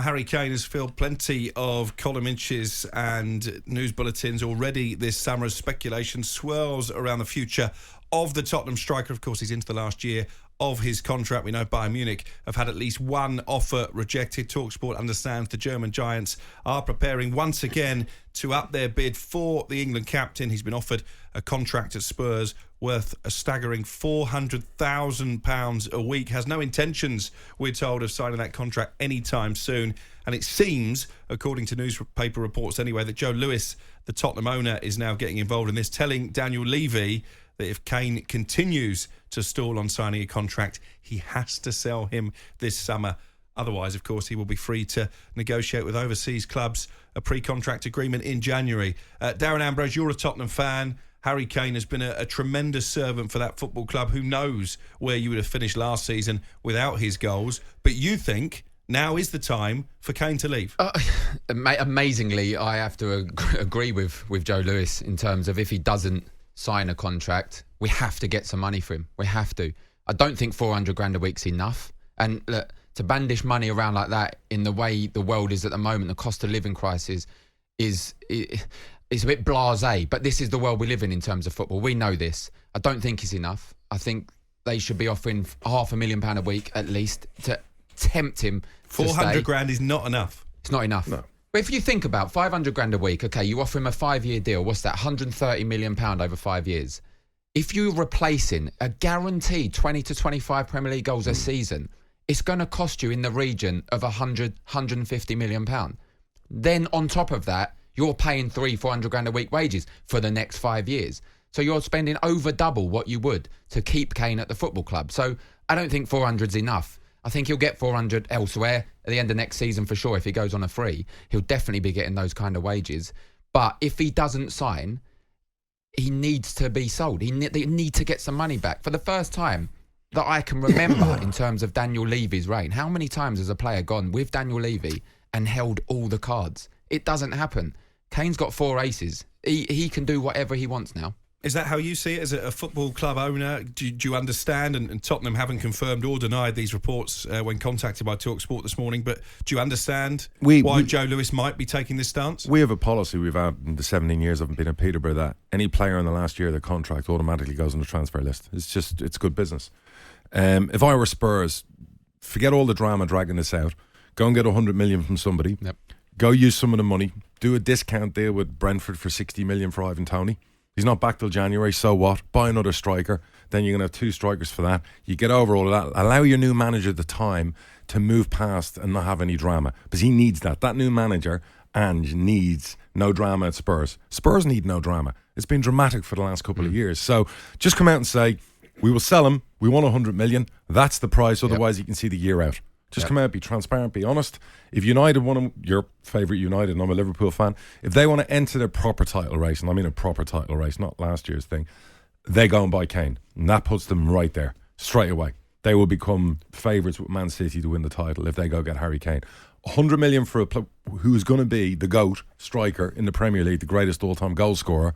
Harry Kane has filled plenty of column inches and news bulletins already this summer as speculation swirls around the future of the Tottenham striker. Of course, he's into the last year of his contract. We know Bayern Munich have had at least one offer rejected. talkSPORT understands the German giants are preparing once again to up their bid for the England captain. He's been offered a contract at Spurs worth a staggering £400,000 a week. Has no intentions, we're told, of signing that contract anytime soon. And it seems, according to newspaper reports anyway, that Joe Lewis, the Tottenham owner, is now getting involved in this, telling Daniel Levy that if Kane continues to stall on signing a contract, he has to sell him this summer. Otherwise, of course, he will be free to negotiate with overseas clubs a pre-contract agreement in January. Darren, Ambrose, you're a Tottenham fan. Harry Kane has been a tremendous servant for that football club. Who knows where you would have finished last season without his goals? But you think now is the time for Kane to leave? Amazingly, I have to agree with Joe Lewis in terms of if he doesn't sign a contract, we have to get some money for him. We have to. I don't think 400 grand a week's enough. And look, to bandish money around like that in the way the world is at the moment, the cost of living crisis is a bit blasé. But this is the world we live in terms of football. We know this. I don't think it's enough. I think they should be offering £500,000 a week at least to tempt him. 400 grand is not enough. It's not enough. No. But if you think about 500 grand a week, okay, you offer him a 5-year deal. What's that? £130 million over 5 years. If you're replacing a guaranteed 20 to 25 Premier League goals a season, it's going to cost you in the region of £150 million. Then on top of that, you're paying 400 grand a week wages for the next 5 years. So you're spending over double what you would to keep Kane at the football club. So I don't think 400's enough. I think he'll get 400 elsewhere at the end of next season for sure. If he goes on a free, he'll definitely be getting those kind of wages. But if he doesn't sign, he needs to be sold. They need to get some money back. For the first time that I can remember in terms of Daniel Levy's reign, how many times has a player gone with Daniel Levy and held all the cards? It doesn't happen. Kane's got 4 aces. He can do whatever he wants now. Is that how you see it as a football club owner? Do you understand, and Tottenham haven't confirmed or denied these reports when contacted by talkSPORT this morning, but do you understand why Joe Lewis might be taking this stance? We have a policy we've had in the 17 years I've been at Peterborough that any player in the last year of their contract automatically goes on the transfer list. It's good business. If I were Spurs, forget all the drama dragging this out. Go and get 100 million from somebody. Yep. Go use some of the money. Do a discount deal with Brentford for 60 million for Ivan Toney. He's not back till January, so what? Buy another striker. Then you're going to have 2 strikers for that. You get over all of that. Allow your new manager the time to move past and not have any drama. Because he needs that. That new manager, Ange, needs no drama at Spurs. Spurs need no drama. It's been dramatic for the last couple of years. So just come out and say, we will sell him. We want 100 million. That's the price. Otherwise, you can see the year out. Just come out, be transparent, be honest. If United want to, your favourite United, and I'm a Liverpool fan, if they want to enter their proper title race, and I mean a proper title race, not last year's thing, they go and buy Kane. And that puts them right there, straight away. They will become favourites with Man City to win the title if they go get Harry Kane. 100 million for a player who's going to be the GOAT striker in the Premier League, the greatest all-time goal scorer,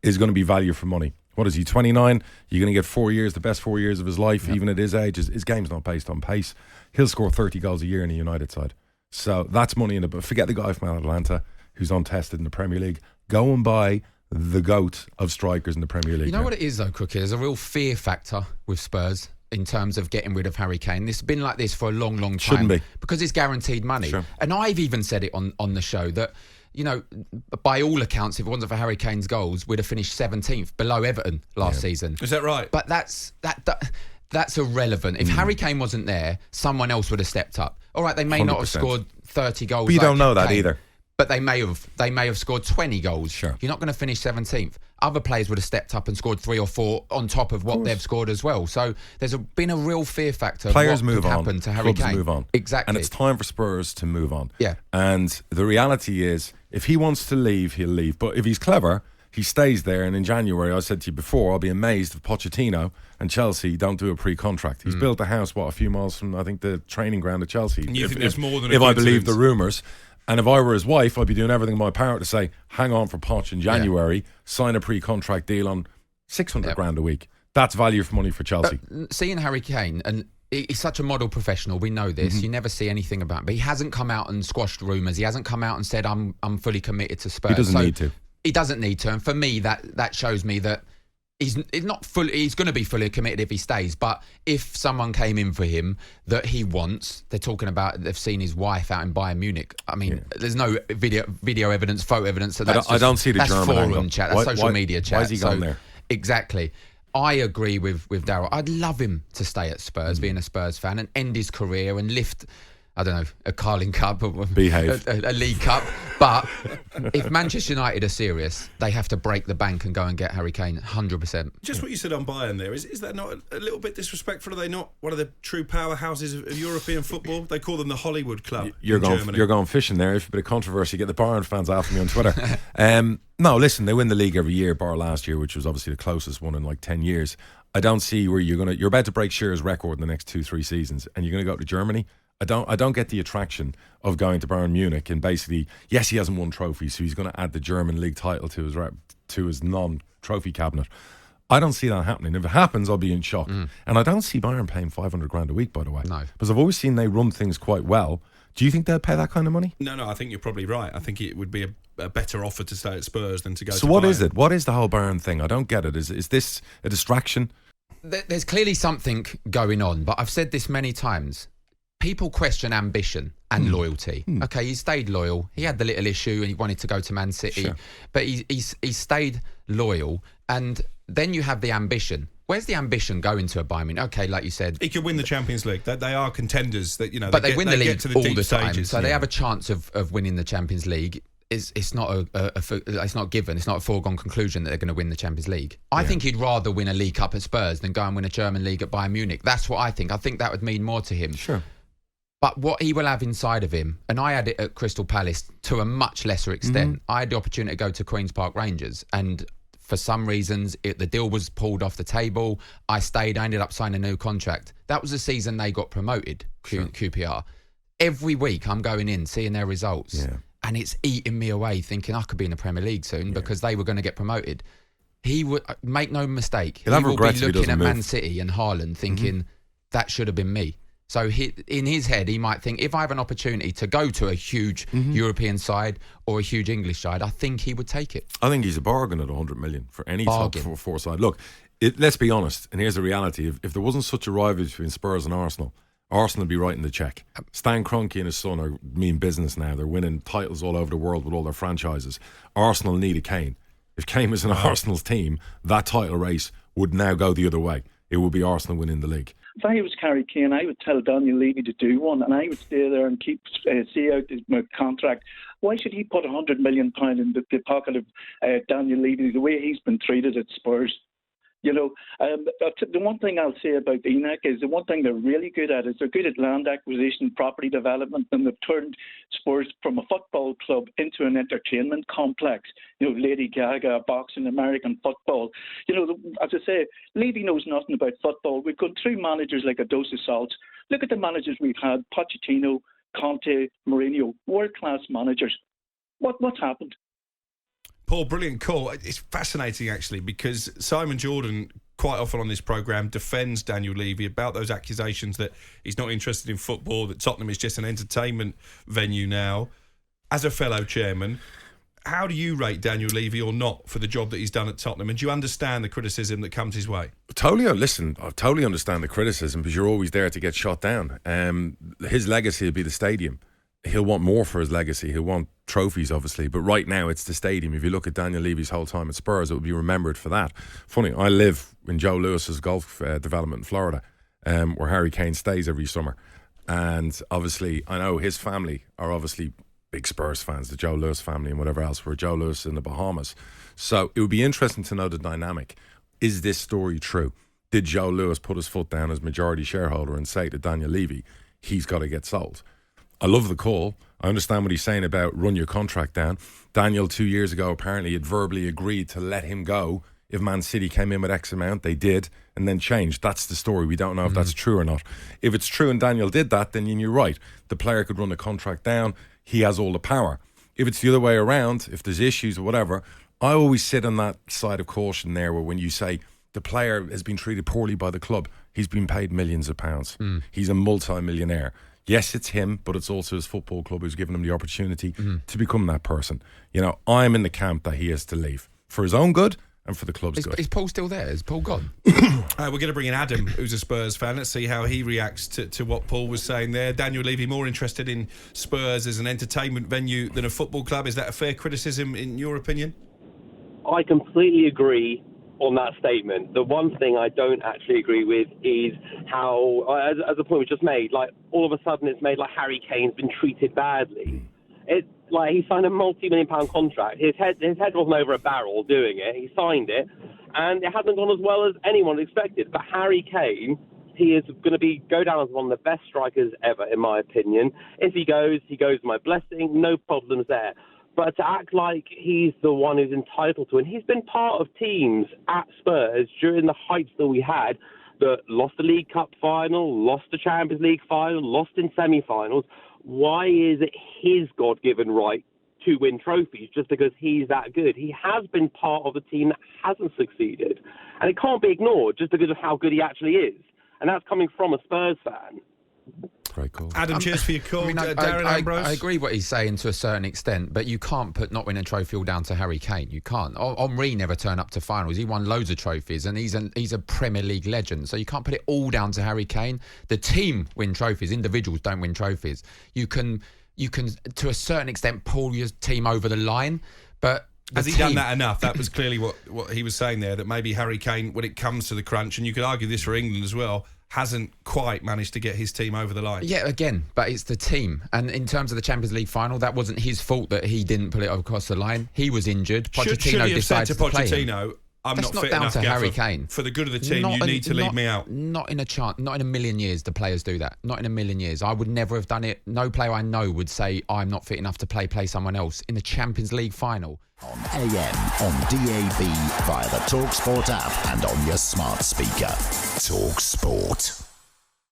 is going to be value for money. What is he, 29? You're going to get 4 years, the best 4 years of his life, even at his age. His game's not based on pace. He'll score 30 goals a year in the United side. So that's money in the... But forget the guy from Atlanta who's untested in the Premier League. Go and buy the GOAT of strikers in the Premier League. You know what it is, though, Crook? There's a real fear factor with Spurs in terms of getting rid of Harry Kane. This has been like this for a long, long time. Shouldn't be. Because it's guaranteed money. Sure. And I've even said it on the show that, you know, by all accounts, if it wasn't for Harry Kane's goals, we'd have finished 17th, below Everton last season. Is that right? But that's irrelevant. If Harry Kane wasn't there, someone else would have stepped up. All right, they may 100%. not have scored 30 goals. But you don't know that either. But they may have scored 20 goals. Sure. You're not going to finish 17th. Other players would have stepped up and scored 3 or 4 on top of what they've scored as well. So there's been a real fear factor. Players of what move could on. happen to Harry Clubs Kane. move on. Exactly. And it's time for Spurs to move on. Yeah. And the reality is, if he wants to leave, he'll leave. But if he's clever, he stays there. And in January, I said to you before, I'll be amazed if Pochettino and Chelsea don't do a pre-contract. He's built a house, a few miles from, I think, the training ground at Chelsea. And you think there's more than if I believe the rumours. And if I were his wife, I'd be doing everything in my power to say, hang on for Poch in January, sign a pre-contract deal on 600 grand a week. That's value for money for Chelsea. But seeing Harry Kane, and he's such a model professional. We know this. You never see anything about him. But he hasn't come out and squashed rumours. He hasn't come out and said, I'm fully committed to Spurs. He doesn't need to. He doesn't need to. And for me, that shows me that he's not fully. He's going to be fully committed if he stays. But if someone came in for him that he wants, they're talking about they've seen his wife out in Bayern Munich. I mean, there's no video evidence, photo evidence. So I don't see the German forum angle. chat. That's social media chat. Why is he gone there? Exactly. I agree with Darrell. I'd love him to stay at Spurs, being a Spurs fan, and end his career and lift, I don't know, a Carling Cup or Behave. a League Cup. But if Manchester United are serious, they have to break the bank and go and get Harry Kane 100%. Just what you said on Bayern there, is that not a little bit disrespectful? Are they not one of the true powerhouses of European football? They call them the Hollywood Club You're going fishing there. If a bit of controversy, get the Bayern fans after me on Twitter. No, listen, they win the league every year, bar last year, which was obviously the closest one in like 10 years. I don't see where you're about to break Shearer's record in the next 2-3 seasons, and you're going to go to Germany. I don't get the attraction of going to Bayern Munich and basically, yes, he hasn't won trophies, so he's going to add the German league title to his non-trophy cabinet. I don't see that happening. If it happens, I'll be in shock. And I don't see Bayern paying 500 grand a week, by the way. No. Because I've always seen they run things quite well. Do you think they'll pay that kind of money? No, I think you're probably right. I think it would be a better offer to stay at Spurs than to go to Bayern. So what is it? What is the whole Bayern thing? I don't get it. Is this a distraction? There's clearly something going on, but I've said this many times. People question ambition and loyalty. Okay, he stayed loyal. He had the little issue and he wanted to go to Man City, but he stayed loyal. And then you have the ambition. Where's the ambition going to a Bayern Munich? Okay, like you said, he could win the Champions League. They are contenders. That but they win the league to the all deep the time, stages. so they have a chance of winning the Champions League. It's not it's not given. It's not a foregone conclusion that they're going to win the Champions League. I think he'd rather win a League Cup at Spurs than go and win a German league at Bayern Munich. That's what I think. I think that would mean more to him. Sure. But what he will have inside of him, and I had it at Crystal Palace to a much lesser extent. I had the opportunity to go to Queen's Park Rangers, and for some reasons, the deal was pulled off the table. I stayed. I ended up signing a new contract. That was the season they got promoted, QPR. Every week, I'm going in, seeing their results. Yeah. And it's eating me away, thinking I could be in the Premier League soon because they were going to get promoted. He would, make no mistake, he will be looking at Man City and Haaland thinking, that should have been me. So in his head, he might think, if I have an opportunity to go to a huge European side or a huge English side, I think he would take it. I think he's a bargain at 100 million for any top four side. Look, let's be honest, and here's the reality. If there wasn't such a rivalry between Spurs and Arsenal would be writing the cheque. Stan Kroenke and his son are mean business now. They're winning titles all over the world with all their franchises. Arsenal need a Kane. If Kane was in Arsenal's team, that title race would now go the other way. It would be Arsenal winning the league. If I was Harry Kane, I would tell Daniel Levy to do one, and I would stay there and see out my contract. Why should he put £100 million in the pocket of Daniel Levy the way he's been treated at Spurs? You know, the one thing I'll say about ENAC is the one thing they're really good at is they're good at land acquisition, property development, and they've turned Spurs from a football club into an entertainment complex. You know, Lady Gaga, boxing, American football. You know, as I say, Levy knows nothing about football. We've gone through managers like a dose of salt. Look at the managers we've had: Pochettino, Conte, Mourinho, world-class managers. What's happened? Paul, brilliant call. It's fascinating, actually, because Simon Jordan, quite often on this programme, defends Daniel Levy about those accusations that he's not interested in football, that Tottenham is just an entertainment venue now. As a fellow chairman, how do you rate Daniel Levy or not for the job that he's done at Tottenham? And do you understand the criticism that comes his way? Totally. Listen, I totally understand the criticism because you're always there to get shot down. His legacy will be the stadium. He'll want more for his legacy. He'll want trophies, obviously. But right now, it's the stadium. If you look at Daniel Levy's whole time at Spurs, it will be remembered for that. Funny, I live in Joe Lewis's golf development in Florida, where Harry Kane stays every summer. And obviously, I know his family are obviously big Spurs fans, the Joe Lewis family and whatever else, where Joe Lewis in the Bahamas. So it would be interesting to know the dynamic. Is this story true? Did Joe Lewis put his foot down as majority shareholder and say to Daniel Levy, he's got to get sold? I love the call. I understand what he's saying about run your contract down. Daniel, 2 years ago, apparently had verbally agreed to let him go if Man City came in with X amount. They did, and then changed. That's the story. We don't know if that's true or not. If it's true and Daniel did that, then you're right. The player could run the contract down. He has all the power. If it's the other way around, if there's issues or whatever, I always sit on that side of caution there where when you say the player has been treated poorly by the club. He's been paid millions of pounds. He's a multi-millionaire. Yes, it's him, but it's also his football club who's given him the opportunity to become that person. You know, I'm in the camp that he has to leave for his own good and for the club's good. Is Paul still there? Is Paul gone? We're going to bring in Adam, who's a Spurs fan. Let's see how he reacts to what Paul was saying there. Daniel Levy, more interested in Spurs as an entertainment venue than a football club. Is that a fair criticism in your opinion? I completely agree on that statement. The one thing I don't actually agree with is how, as the point was just made, like all of a sudden it's made like Harry Kane's been treated badly. It's like he signed a multi-million-pound contract. His head wasn't over a barrel doing it. He signed it, and it hasn't gone as well as anyone expected. But Harry Kane, he is going to go down as one of the best strikers ever, in my opinion. If he goes with my blessing, no problems there. But to act like he's the one who's entitled to it, and he's been part of teams at Spurs during the heights that we had that lost the League Cup final, lost the Champions League final, lost in semi-finals. Why is it his God-given right to win trophies just because he's that good? He has been part of a team that hasn't succeeded. And it can't be ignored just because of how good he actually is. And that's coming from a Spurs fan. Very cool. Adam, cheers for your call. Darren, Ambrose? I agree what he's saying to a certain extent, but you can't put not winning a trophy all down to Harry Kane. You can't. Henry never turned up to finals. He won loads of trophies, and he's a Premier League legend. So you can't put it all down to Harry Kane. The team win trophies. Individuals don't win trophies. You can to a certain extent pull your team over the line, but has he done that enough? That was clearly what he was saying there, that maybe Harry Kane, when it comes to the crunch, and you could argue this for England as well, hasn't quite managed to get his team over the line. Yeah, again, but it's the team. And in terms of the Champions League final, that wasn't his fault that he didn't pull it across the line. He was injured. Should he have said to Pochettino, I'm That's not fit down enough, to Harry Gaffer. Kane. For the good of the team, you need to leave me out. Not in a chance. Not in a million years do players do that. Not in a million years. I would never have done it. No player I know would say, I'm not fit enough to play someone else in the Champions League final. On AM, on DAB, via the talkSPORT app and on your smart speaker. talkSPORT.